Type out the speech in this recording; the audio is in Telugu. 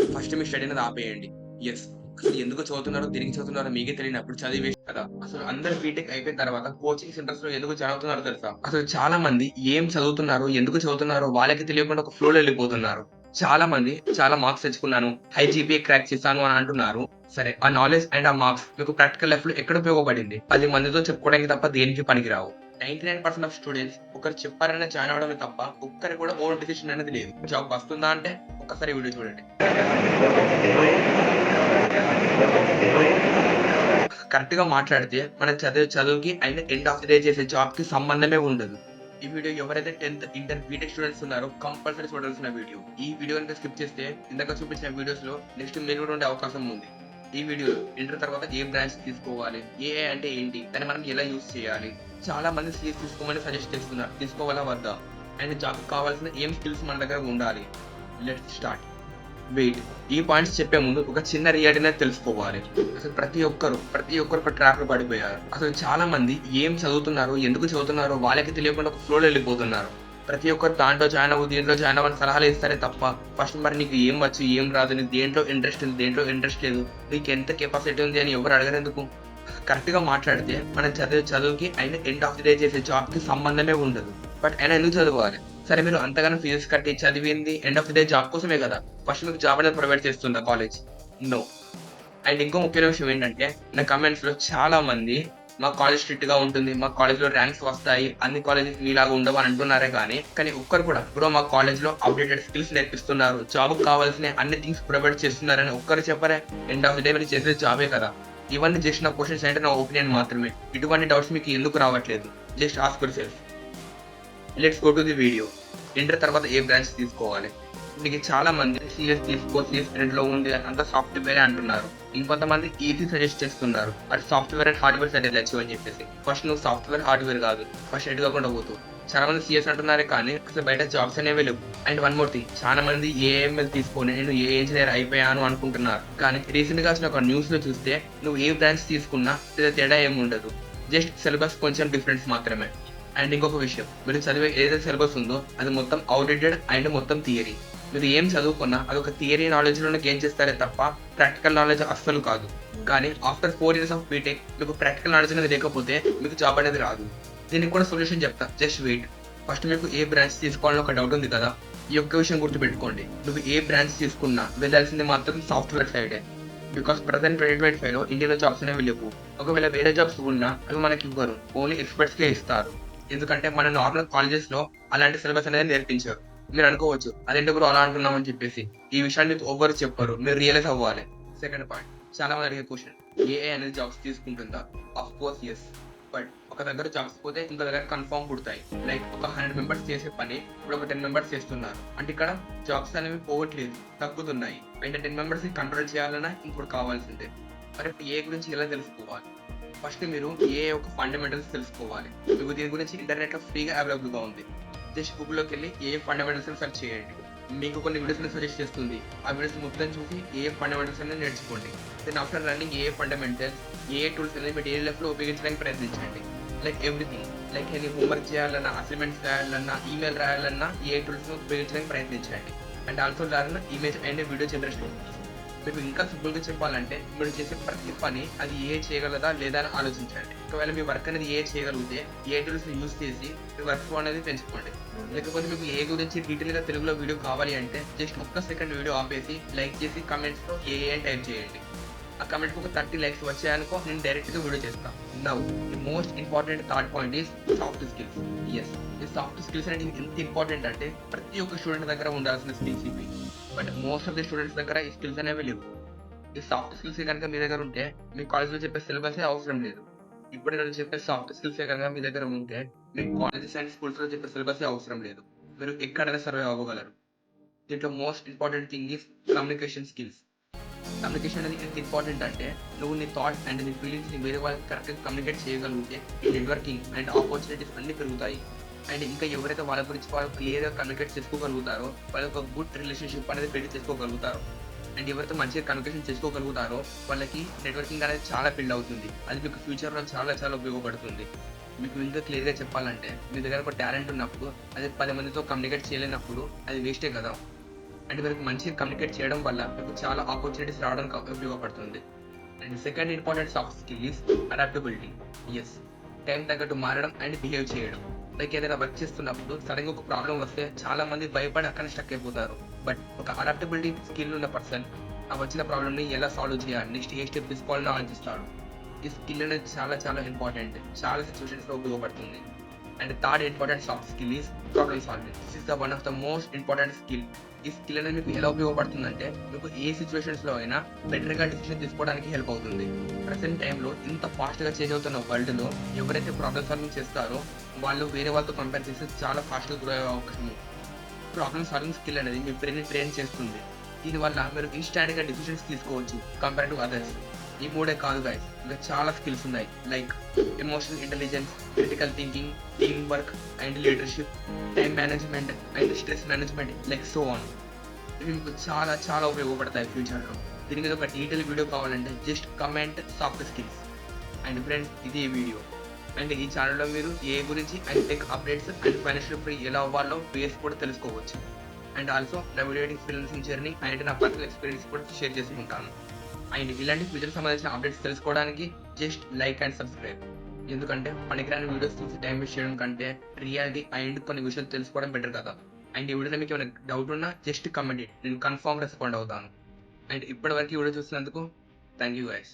ఫస్ట్ మీ స్టడీ అనేది ఆపేయండి. యెస్. అసలు ఎందుకు చదువుతున్నారో, దేనికి చదువుతున్నారో మీకే తెలియనప్పుడు చదివి వేస్ట్ కదా! అసలు అందరూ బీటెక్ అయిపోయిన తర్వాత కోచింగ్ సెంటర్స్‌లో ఎందుకు జాయిన్ అవుతున్నారో తెలుసా? అసలు చాలా మంది ఏం చదువుతున్నారో, ఎందుకు చదువుతున్నారో వాళ్ళకి తెలియకుండా ఒక ఫ్లోలో ఎళ్ళిపోతున్నారు. చాలా మంది చాలా మార్క్స్ తెచ్చుకున్నాను, హై జీపీఏ క్రాక్ చేశాను అని అంటున్నారు. సరే, ఆ నాలెడ్జ్ అండ్ ఆ మార్క్స్ మీకు ప్రాక్టికల్ లైఫ్‌లో ఎక్కడ ఉపయోగపడింది? 10 మందితో చెప్పుకోవడానికి తప్ప దేనికి పనికిరావు. 99% ఆఫ్ స్టూడెంట్స్ ఒకరు చెప్పారనే జాయిన్ అవ్వడమే తప్ప ఒక్కరికి కూడా ఓన్ డిసిషన్ అనేది లేదు. జాబ్ వస్తుందా అంటే ఒక్కసారి వీడియో చూడండి. కరెక్ట్‌గా మాట్లాడితే మనం చదివే చదువుకి and end of the day చేసే జాబ్‌కి సంబంధమే ఉండదు. ఈ వీడియో ఎవరైతే 10థ్, ఇంటర్, బీటెక్ స్టూడెంట్స్ ఉన్నారో కంపల్సరీ చూడాల్సిన వీడియో. ఈ వీడియో గనుక స్కిప్ చేస్తే ఇందాక చూపించిన వీడియోస్‌లో నెక్స్ట్ మీరు కూడా ఉండే అవకాశం ఉంది. ఈ వీడియోలో ఇంటర్ తర్వాత ఏ బ్రాంచ్ తీసుకోవాలి? ఏఐ అంటే ఏంటి? దాన్ని మనం ఎలా యూజ్ చేయాలి? చాలా మంది సీఎస్ తీసుకోమని సజెస్ట్ చేస్తున్నారు. తీసుకోవాలా వద్దా? అండ్ జాబ్‌కి కావాల్సిన ఏం స్కిల్స్ మన దగ్గర ఉండాలి? Let's start. వెయిట్. ఈ పాయింట్స్ చెప్పే ముందు ఒక చిన్న రియాలిటీ అనేది తెలుసుకోవాలి. అసలు ప్రతి ఒక్కరు ఒక ట్రాప్‌లో పడిపోయారు. అసలు చాలా మంది ఏం చదువుతున్నారో, ఎందుకు చదువుతున్నారో వాళ్ళకి తెలియకుండా ఒక ఫ్లోలో వెళ్ళిపోతున్నారు. ప్రతి ఒక్కరు దాంట్లో జాయిన్ అవ్వు, దీంట్లో జాయిన్ అవ్వు అని సలహాలు ఇస్తారే తప్ప ఫస్ట్ మరి నీకు ఏం వచ్చు, ఏం రాదు, నీకు దేంట్లో ఇంట్రెస్ట్ ఉంది, దేంట్లో ఇంట్రెస్ట్ లేదు, నీకు ఎంత కెపాసిటీ ఉంది అని ఎవరు అడగరెందుకు? కరెక్ట్‌గా మాట్లాడితే మనం చదివే చదువుకి and end of the day చేసే జాబ్‌కి సంబంధమే ఉండదు. బట్ అయినా ఎందుకు చదవాలి? సరే, మీరు అంతగానం ఫీజెస్ కట్టి చదివింది end of the day job కోసమే కదా! ఫస్ట్ మీకు జాబ్ అనేది ప్రొవైడ్ చేస్తుందా కాలేజ్? నో. అండ్ ఇంకో ముఖ్యమైన విషయం ఏంటంటే, నా కామెంట్స్‌లో చాలా మంది మా కాలేజ్ స్ట్రిక్ట్‌గా ఉంటుంది, మా కాలేజ్‌లో ర్యాంక్స్ వస్తాయి, అన్ని కాలేజెస్ మీలాగా ఉండవు అని అంటున్నారే కానీ ఒక్కరు కూడా బ్రో మా కాలేజ్‌లో అప్‌డేటెడ్ స్కిల్స్ నేర్పిస్తున్నారు, జాబ్‌కి కావాల్సిన అన్ని థింగ్స్ ప్రొవైడ్ చేస్తున్నారని ఒక్కరు చెప్పరే. ఎండ్ ఆఫ్ ది డే మీరు చేసేది జాబే కదా! ఇవన్నీ జస్ట్ నా క్వెషన్స్ అంటే నా ఒపీనియన్ మాత్రమే. ఇటువంటి డౌట్స్ మీకు ఎందుకు రావట్లేదు? Just ask yourself. Let's go to the video. Inter తర్వాత ఏ బ్రాంచ్ తీసుకోవాలి? మీకు చాలా మంది సీఎస్ తీసుకో, సీఎస్ ట్రెండ్‌లో ఉంది అంతా సాఫ్ట్‌వేరే అంటున్నారు. ఇంకొంతమంది ఈసీ సజెస్ట్ చేస్తున్నారు. అది సాఫ్ట్‌వేర్ అండ్ హార్డ్‌వేర్ సైడ్ వెళ్ళొచ్చు అని చెప్పేసి. ఫస్ట్ నువ్వు సాఫ్ట్‌వేర్, హార్డ్‌వేర్ కాదు. ఫస్ట్ ఎటు కాకుండా పోతావు. చాలా మంది సీఎస్ అంటున్నారే కానీ అసలు బయట జాబ్స్ అనేవి లేవు. అండ్ వన్ మోర్ థింగ్, చాలా మంది ఏఎంఎల్ తీసుకొని నేను ఏ ఇంజినీర్ అయిపోయాను అనుకుంటున్నారు. కానీ రీసెంట్‌గా వచ్చిన ఒక న్యూస్‌లో చూస్తే నువ్వు ఏ బ్రాంచ్ తీసుకున్నా పెద్ద తేడా ఏమి ఉండదు. జస్ట్ సిలబస్ కొంచెం డిఫరెన్స్ మాత్రమే. అండ్ ఇంకొక విషయం, మీరు చదివే ఏదైతే సిలబస్ ఉందో అది మొత్తం అవుట్‌డేటెడ్ అండ్ మొత్తం థియరీ. మీరు ఏం చదువుకున్నా అదొక థియరీ నాలెడ్జ్‌లోనే గెయిన్ చేస్తారే తప్ప ప్రాక్టికల్ నాలెడ్జ్ అస్సలు కాదు. కానీ ఆఫ్టర్ 4 ఇయర్స్ ఆఫ్ బీటెక్ మీకు ప్రాక్టికల్ నాలెడ్జ్ అనేది లేకపోతే మీకు జాబ్ అనేది రాదు. దీనికి కూడా సొల్యూషన్ చెప్తా. Just wait. ఫస్ట్ మీకు ఏ బ్రాంచ్ తీసుకోవాలని ఒక డౌట్ ఉంది కదా! ఈ ఒక్క విషయం గుర్తుపెట్టుకోండి. నువ్వు ఏ బ్రాంచ్ తీసుకున్నా వెళ్ళాల్సింది మాత్రం సాఫ్ట్‌వేర్ సైడే. బికాస్ ప్రెజెంట్ 2025లో ఇండియాలో జాబ్స్ అనేవి లేవు. ఒకవేళ వేరే జాబ్స్ ఉన్నా అవి మనకి ఇవ్వరు. ఓన్లీ ఎక్స్‌పర్ట్స్‌కే ఇస్తారు. ఎందుకంటే మన నార్మల్ కాలేజెస్‌లో అలాంటి సిలబస్ అనేది నేర్పించరు. మీరు అనుకోవచ్చు అదేంటి బ్రో అలా అంటున్నావు అని చెప్పేసి. ఈ విషయాన్ని మీకు ఎవ్వరు చెప్పరు. మీరు రియలైజ్ అవ్వాలి. సెకండ్ పాయింట్, చాలా మంది అడిగే క్వెషన్, ఏఐ అనేది జాబ్స్ తీసుకుంటుందా? Of course yes. బట్ ఒక దగ్గర జాబ్స్ పోతే ఇంకో దగ్గర కన్ఫర్మ్ పుడతాయి. లైక్ ఒక 100 మెంబర్స్ చేసే పని ఇప్పుడు ఒక 10 మెంబర్స్ చేస్తున్నారు. అంటే ఇక్కడ జాబ్స్ అనేవి పోవట్లేదు, తగ్గుతున్నాయి. అంటే 10 మెంబర్స్‌ని కంట్రోల్ చేయాలన్నా ఇంకోటి కావాల్సిందే. మరి ఇప్పుడు ఏఐ గురించి ఎలా తెలుసుకోవాలి? ఫస్ట్ మీరు ఏఐ యొక్క ఫండమెంటల్స్ తెలుసుకోవాలి. మీకు దీని గురించి ఇంటర్నెట్‌లో ఫ్రీగా అవైలబుల్‌గా ఉంది. జస్ట్ గూగుల్‌లోకెళ్ళి ఏఐ ఫండమెంటల్స్ అని సెర్చ్ చేయండి. మీకు కొన్ని వీడియోస్‌ని సజెస్ట్ చేస్తుంది. ఆ వీడియోస్ మొత్తం చూసి ఏఐ ఫండమెంటల్స్ అనేది నేర్చుకోండి. Then after learning AI fundamentals, AI tools అనేది మీ డైలీ లైఫ్‌లో ఉపయోగించడానికి ప్రయత్నించండి. Like everything. Like any homework చేయాలన్నా, అసైన్‌మెంట్స్ రాయాలన్నా, ఈమెయిల్ రాయాలన్నా ఏఐ టూల్స్‌ని ఉపయోగించడానికి ప్రయత్నించండి. And also learn image and video generation. మీకు ఇంకా సింపుల్‌గా చెప్పాలంటే మీరు చేసే ప్రతి పని అది ఏఐ చేయగలదా లేదా అని ఆలోచించండి. ఒకవేళ మీ వర్క్ అనేది ఏఐ చేయగలిగితే ఏఐ టూల్స్‌ని యూజ్ చేసి మీ వర్క్ ఫ్లో అనేది పెంచుకోండి. లేకపోతే మీకు ఏఐ గురించి డీటెయిల్‌గా తెలుగులో వీడియో కావాలి అంటే జస్ట్ ఒక్క సెకండ్ వీడియో ఆపేసి లైక్ చేసి కామెంట్స్‌లో ఏఐ అని టైప్ చేయండి. ఆ కామెంట్‌కి ఒక 30 లైక్స్ వచ్చాయనుకో నేను డైరెక్ట్‌గా వీడియో చేస్తా. Now the most important third point is soft skills. Yes, ఈ సాఫ్ట్ స్కిల్స్ అనేవి ఎంత ఇంపార్టెంట్ అంటే ప్రతి ఒక్క స్టూడెంట్ దగ్గర ఉండాల్సిన స్కిల్స్ ఇవి. But most of the students దగ్గర ఈ స్కిల్స్ అనేవి లేవు. ఈ సాఫ్ట్ స్కిల్స్ గనుక మీ దగ్గర ఉంటే మీ కాలేజ్‌లో చెప్పే సిలబసే అవసరం లేదు. ఇప్పుడు నేను చెప్పే సాఫ్ట్ స్కిల్సే గనుక మీ దగ్గర ఉంటే మీకు కాలేజెస్ అండ్ స్కూల్స్‌లో చెప్పే సిలబసే అవసరం లేదు. మీరు ఎక్కడైనా సర్వైవ్ అవ్వగలరు. దీంట్లో most important thing is communication skills. Communication అనేది ఎంత ఇంపార్టెంట్ అంటే నువ్వు నీ థాట్స్ అండ్ నీ ఫీలింగ్స్‌ని వేరే వాళ్ళకి కరెక్ట్‌గా కమ్యూనికేట్ చేయగలిగితే ఈ నెట్వర్కింగ్ అండ్ ఆపర్చునిటీస్ అన్నీ పెరుగుతాయి. అండ్ ఇంకా ఎవరైతే వాళ్ళ గురించి వాళ్ళు క్లియర్‌గా కమ్యూనికేట్ చేసుకోగలుగుతారో వాళ్ళకి ఒక గుడ్ రిలేషన్‌షిప్ అనేది బిల్డ్ చేసుకోగలుగుతారు. అండ్ ఎవరైతే మంచిగా కమ్యూనికేషన్ చేసుకోగలుగుతారో వాళ్ళకి నెట్వర్కింగ్ అనేది చాలా బిల్డ్ అవుతుంది. అది మీకు ఫ్యూచర్‌లో చాలా చాలా ఉపయోగపడుతుంది. మీకు ఇంకా క్లియర్‌గా చెప్పాలంటే మీ దగ్గర ఒక టాలెంట్ ఉన్నప్పుడు అది 10 మందితో కమ్యూనికేట్ చేయలేనప్పుడు అది వేస్టే కదా! అండ్ మనకి మంచిగా కమ్యూనికేట్ చేయడం వల్ల మీకు చాలా ఆపర్చునిటీస్ రావడానికి ఉపయోగపడుతుంది. And second important soft skill is adaptability. Yes, time తగ్గట్టు మారడం అండ్ బిహేవ్ చేయడం. లైక్ ఏదైనా వర్క్ చేస్తున్నప్పుడు సడన్గా ఒక ప్రాబ్లం వస్తే చాలా మంది భయపడి అక్కడ స్టక్ అయిపోతారు. బట్ ఒక అడాప్టబిలిటీ స్కిల్ ఉన్న పర్సన్ ఆ వచ్చిన ప్రాబ్లమ్ని ఎలా సాల్వ్ చేయాలి, నెక్స్ట్ ఏ స్టెప్ తీసుకోవాలని ఆలోచిస్తాడు. ఈ స్కిల్ అనేది చాలా చాలా ఇంపార్టెంట్, చాలా సిచ్యువేషన్స్లో ఉపయోగపడుతుంది. And third important soft skill is problem solving. This is the one of the most important skill. ఈ స్కిల్ అనేది మీకు ఎలా ఉపయోగపడుతుందంటే మీకు ఏ సిచ్యువేషన్స్లో అయినా బెటర్గా డిసిషన్ తీసుకోవడానికి హెల్ప్ అవుతుంది. ప్రజెంట్ టైంలో ఇంత ఫాస్ట్గా చేంజ్ అవుతున్న వరల్డ్లో ఎవరైతే ప్రాబ్లమ్ సాల్వింగ్ చేస్తారో వాళ్ళు వేరే వాళ్ళతో కంపేర్ చేసి చాలా ఫాస్ట్గా గ్రో అయ్యే అవకాశం ఉంది. ప్రాబ్లమ్ సాల్వింగ్ స్కిల్ అనేది మీ బ్రెయిన్ ట్రైన్ చేస్తుంది. దీనివల్ల మీరు ఇన్స్టాంట్గా డిసిషన్స్ తీసుకోవచ్చు కంపేర్ టు అదర్స్. ఈ మూడే కాదు గైస్, ఇంకా చాలా స్కిల్స్ ఉన్నాయి. Like emotional intelligence, critical thinking, team work and leadership, time management and stress management, like so on. ఇవి మీకు చాలా చాలా ఉపయోగపడతాయి ఫ్యూచర్లో. దీని మీద ఒక డీటెయిల్ వీడియో కావాలంటే just comment soft skills. And friends, ఇది ఈ వీడియో. అండ్ ఈ ఛానల్లో మీరు ఏ గురించి and tech updates and financial free ఎలా అవ్వాలో బేస్ కూడా తెలుసుకోవచ్చు. అండ్ ఆల్సో నా video editing freelancing journey and నా పర్సనల్ ఎక్స్పీరియన్స్ కూడా షేర్ చేసుకుంటాను. అండ్ ఇలాంటి ఫ్యూచర్ సంబంధించిన అప్డేట్స్ తెలుసుకోవడానికి జస్ట్ లైక్ అండ్ సబ్స్క్రైబ్. ఎందుకంటే పనికిరాని వీడియోస్ చూసి టైం వేస్ట్ చేయడం కంటే రియాలిటీ అండ్ కొన్ని విషయాలు తెలుసుకోవడం బెటర్ కదా. అండ్ ఈ వీడియోలో మీకు ఏమైనా డౌట్ ఉన్నా జస్ట్ కమెంట్, నేను కన్ఫర్మ్ రెస్పాండ్ అవుతాను. అండ్ ఇప్పటివరకు ఈ వీడియో చూసినందుకు థ్యాంక్ యూ గైస్.